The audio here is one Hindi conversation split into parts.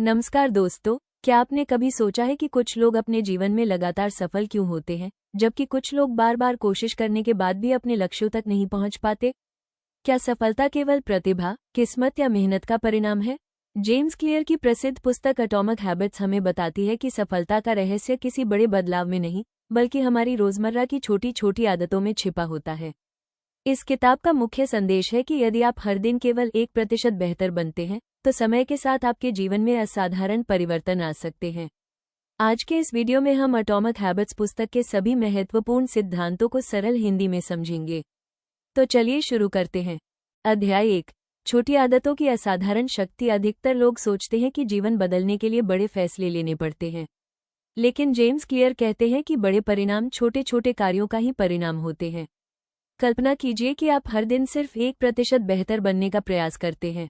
नमस्कार दोस्तों, क्या आपने कभी सोचा है कि कुछ लोग अपने जीवन में लगातार सफल क्यों होते हैं, जबकि कुछ लोग बार बार कोशिश करने के बाद भी अपने लक्ष्यों तक नहीं पहुंच पाते? क्या सफलता केवल प्रतिभा, किस्मत या मेहनत का परिणाम है? जेम्स क्लियर की प्रसिद्ध पुस्तक एटॉमिक हैबिट्स हमें बताती है कि सफलता का रहस्य किसी बड़े बदलाव में नहीं, बल्कि हमारी रोजमर्रा की छोटी छोटी आदतों में छिपा होता है। इस किताब का मुख्य संदेश है कि यदि आप हर दिन केवल 1% बेहतर बनते हैं, तो समय के साथ आपके जीवन में असाधारण परिवर्तन आ सकते हैं। आज के इस वीडियो में हम एटॉमिक हैबिट्स पुस्तक के सभी महत्वपूर्ण सिद्धांतों को सरल हिंदी में समझेंगे। तो चलिए शुरू करते हैं। अध्याय 1, छोटी आदतों की असाधारण शक्ति। अधिकतर लोग सोचते हैं कि जीवन बदलने के लिए बड़े फैसले लेने पड़ते हैं, लेकिन जेम्स क्लियर कहते हैं कि बड़े परिणाम छोटे छोटे कार्यों का ही परिणाम होते हैं। कल्पना कीजिए कि आप हर दिन सिर्फ 1% बेहतर बनने का प्रयास करते हैं।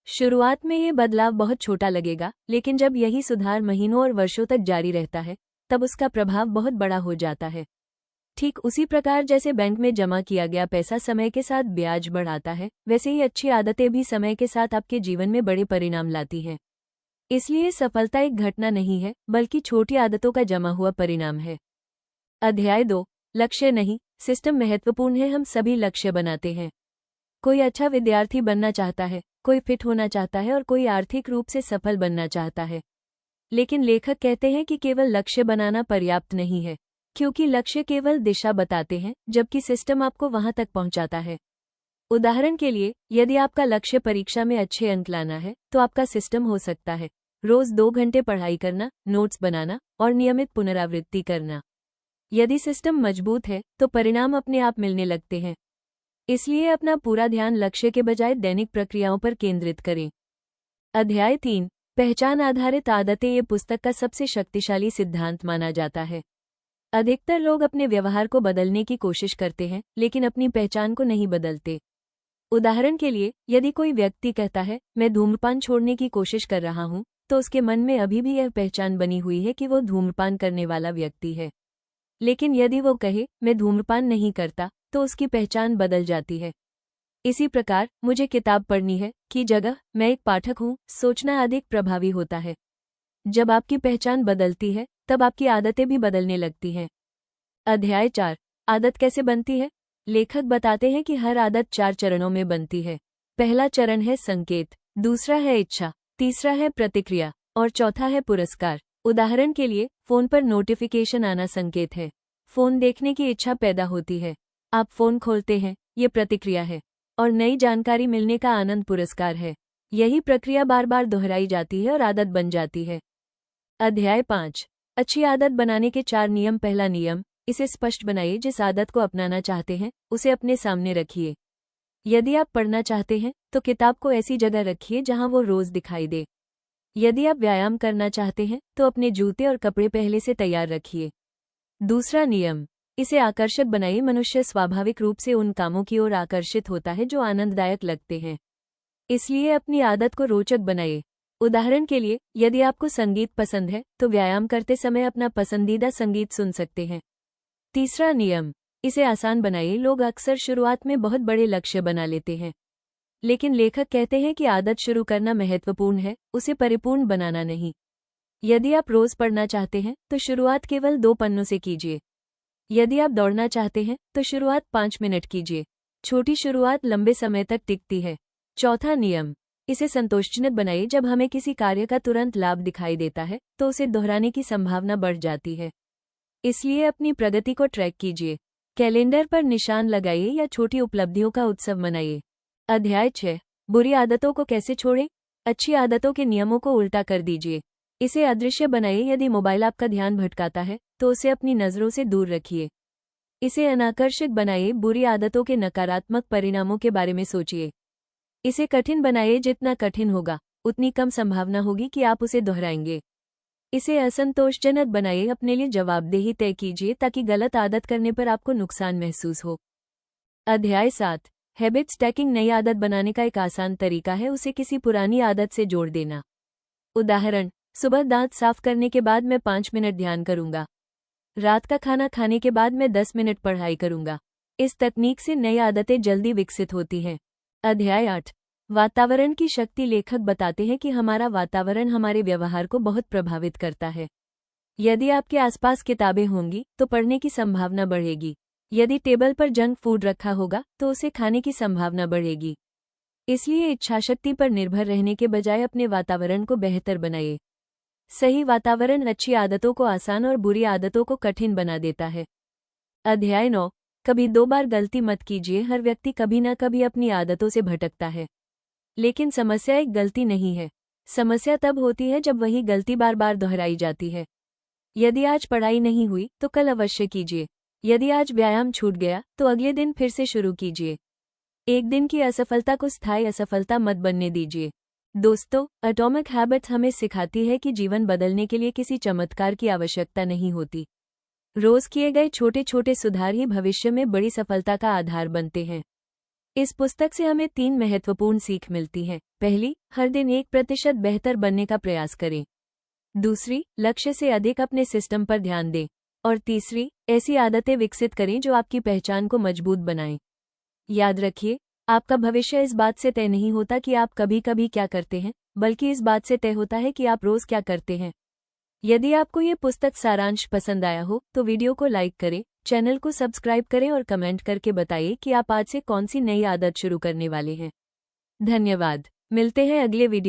शुरुआत में ये बदलाव बहुत छोटा लगेगा, लेकिन जब यही सुधार महीनों और वर्षों तक जारी रहता है, तब उसका प्रभाव बहुत बड़ा हो जाता है। ठीक उसी प्रकार जैसे बैंक में जमा किया गया पैसा समय के साथ ब्याज बढ़ाता है, वैसे ही अच्छी आदतें भी समय के साथ आपके जीवन में बड़े परिणाम लाती हैं। इसलिए सफलता एक घटना नहीं है, बल्कि छोटी आदतों का जमा हुआ परिणाम है। अध्याय 2, लक्ष्य नहीं, सिस्टम महत्वपूर्ण है। हम सभी लक्ष्य बनाते हैं। कोई अच्छा विद्यार्थी बनना चाहता है, कोई फिट होना चाहता है और कोई आर्थिक रूप से सफल बनना चाहता है। लेकिन लेखक कहते हैं कि केवल लक्ष्य बनाना पर्याप्त नहीं है, क्योंकि लक्ष्य केवल दिशा बताते हैं, जबकि सिस्टम आपको वहां तक पहुंचाता है। उदाहरण के लिए, यदि आपका लक्ष्य परीक्षा में अच्छे अंक लाना है, तो आपका सिस्टम हो सकता है रोज 2 घंटे पढ़ाई करना, नोट्स बनाना और नियमित पुनरावृत्ति करना। यदि सिस्टम मजबूत है, तो परिणाम अपने आप मिलने लगते हैं। इसलिए अपना पूरा ध्यान लक्ष्य के बजाय दैनिक प्रक्रियाओं पर केंद्रित करें। अध्याय 3, पहचान आधारित आदतें। ये पुस्तक का सबसे शक्तिशाली सिद्धांत माना जाता है। अधिकतर लोग अपने व्यवहार को बदलने की कोशिश करते हैं, लेकिन अपनी पहचान को नहीं बदलते। उदाहरण के लिए, यदि कोई व्यक्ति कहता है, मैं धूम्रपान छोड़ने की कोशिश कर रहा हूं, तो उसके मन में अभी भी यह पहचान बनी हुई है कि वो धूम्रपान करने वाला व्यक्ति है। लेकिन यदि वो कहे, मैं धूम्रपान नहीं करता, तो उसकी पहचान बदल जाती है। इसी प्रकार, मुझे किताब पढ़नी है की जगह मैं एक पाठक हूँ, सोचना अधिक प्रभावी होता है। जब आपकी पहचान बदलती है, तब आपकी आदतें भी बदलने लगती हैं। अध्याय 4, आदत कैसे बनती है। लेखक बताते हैं कि हर आदत 4 चरणों में बनती है। पहला चरण है संकेत, दूसरा है इच्छा, तीसरा है प्रतिक्रिया और चौथा है पुरस्कार। उदाहरण के लिए, फोन पर नोटिफिकेशन आना संकेत है, फोन देखने की इच्छा पैदा होती है। आप फोन खोलते हैं, ये प्रतिक्रिया है, और नई जानकारी मिलने का आनंद पुरस्कार है। यही प्रक्रिया बार बार दोहराई जाती है और आदत बन जाती है। अध्याय 5, अच्छी आदत बनाने के 4 नियम। पहला नियम, इसे स्पष्ट बनाइए। जिस आदत को अपनाना चाहते हैं, उसे अपने सामने रखिए। यदि आप पढ़ना चाहते हैं, तो किताब को ऐसी जगह रखिए जहां वो रोज दिखाई दे। यदि आप व्यायाम करना चाहते हैं, तो अपने जूते और कपड़े पहले से तैयार रखिए। दूसरा नियम, इसे आकर्षक बनाइए। मनुष्य स्वाभाविक रूप से उन कामों की ओर आकर्षित होता है जो आनंददायक लगते हैं। इसलिए अपनी आदत को रोचक बनाइए। उदाहरण के लिए, यदि आपको संगीत पसंद है, तो व्यायाम करते समय अपना पसंदीदा संगीत सुन सकते हैं। तीसरा नियम, इसे आसान बनाइए। लोग अक्सर शुरुआत में बहुत बड़े लक्ष्य बना लेते हैं, लेकिन लेखक कहते हैं कि आदत शुरू करना महत्वपूर्ण है, उसे परिपूर्ण बनाना नहीं। यदि आप रोज पढ़ना चाहते हैं, तो शुरुआत केवल 2 पन्नों से कीजिए। यदि आप दौड़ना चाहते हैं, तो शुरुआत 5 मिनट कीजिए। छोटी शुरुआत लंबे समय तक टिकती है। चौथा नियम, इसे संतोषजनक बनाइए। जब हमें किसी कार्य का तुरंत लाभ दिखाई देता है, तो उसे दोहराने की संभावना बढ़ जाती है। इसलिए अपनी प्रगति को ट्रैक कीजिए, कैलेंडर पर निशान लगाइए या छोटी उपलब्धियों का उत्सव मनाइए। अध्याय 6, बुरी आदतों को कैसे छोड़ें। अच्छी आदतों के नियमों को उल्टा कर दीजिए। इसे अदृश्य बनाइए। यदि मोबाइल आपका ध्यान भटकाता है, तो उसे अपनी नजरों से दूर रखिए। इसे अनाकर्षक बनाइए। बुरी आदतों के नकारात्मक परिणामों के बारे में सोचिए। इसे कठिन बनाइए। जितना कठिन होगा, उतनी कम संभावना होगी कि आप उसे दोहराएंगे। इसे असंतोषजनक बनाइए। अपने लिए जवाबदेही तय कीजिए ताकि गलत आदत करने पर आपको नुकसान महसूस हो। अध्याय 7, हैबिट स्टैकिंग। नई आदत बनाने का एक आसान तरीका है उसे किसी पुरानी आदत से जोड़ देना। उदाहरण, सुबह दांत साफ करने के बाद मैं 5 मिनट ध्यान करूंगा। रात का खाना खाने के बाद मैं 10 मिनट पढ़ाई करूंगा। इस तकनीक से नई आदतें जल्दी विकसित होती हैं। अध्याय 8, वातावरण की शक्ति। लेखक बताते हैं कि हमारा वातावरण हमारे व्यवहार को बहुत प्रभावित करता है। यदि आपके आसपास किताबें होंगी तो पढ़ने की संभावना बढ़ेगी। यदि टेबल पर जंक फूड रखा होगा तो उसे खाने की संभावना बढ़ेगी। इसलिए इच्छाशक्ति पर निर्भर रहने के बजाय अपने वातावरण को बेहतर बनाइए। सही वातावरण अच्छी आदतों को आसान और बुरी आदतों को कठिन बना देता है। अध्याय 9। कभी 2 बार गलती मत कीजिए। हर व्यक्ति कभी न कभी अपनी आदतों से भटकता है, लेकिन समस्या एक गलती नहीं है। समस्या तब होती है जब वही गलती बार बार दोहराई जाती है। यदि आज पढ़ाई नहीं हुई तो कल अवश्य कीजिए। यदि आज व्यायाम छूट गया तो अगले दिन फिर से शुरू कीजिए। एक दिन की असफलता को स्थायी असफलता मत बनने दीजिए। दोस्तों, एटॉमिक हैबिट्स हमें सिखाती है कि जीवन बदलने के लिए किसी चमत्कार की आवश्यकता नहीं होती। रोज किए गए छोटे छोटे सुधार ही भविष्य में बड़ी सफलता का आधार बनते हैं। इस पुस्तक से हमें 3 महत्वपूर्ण सीख मिलती हैं। पहली, हर दिन 1% बेहतर बनने का प्रयास करें। दूसरी, लक्ष्य से अधिक अपने सिस्टम पर ध्यान दें। और तीसरी, ऐसी आदतें विकसित करें जो आपकी पहचान को मजबूत बनाएं। याद रखिए, आपका भविष्य इस बात से तय नहीं होता कि आप कभी कभी क्या करते हैं, बल्कि इस बात से तय होता है कि आप रोज क्या करते हैं। यदि आपको ये पुस्तक सारांश पसंद आया हो तो वीडियो को लाइक करें, चैनल को सब्सक्राइब करें और कमेंट करके बताइए कि आप आज से कौन सी नई आदत शुरू करने वाले हैं। धन्यवाद। मिलते हैं अगले वीडियो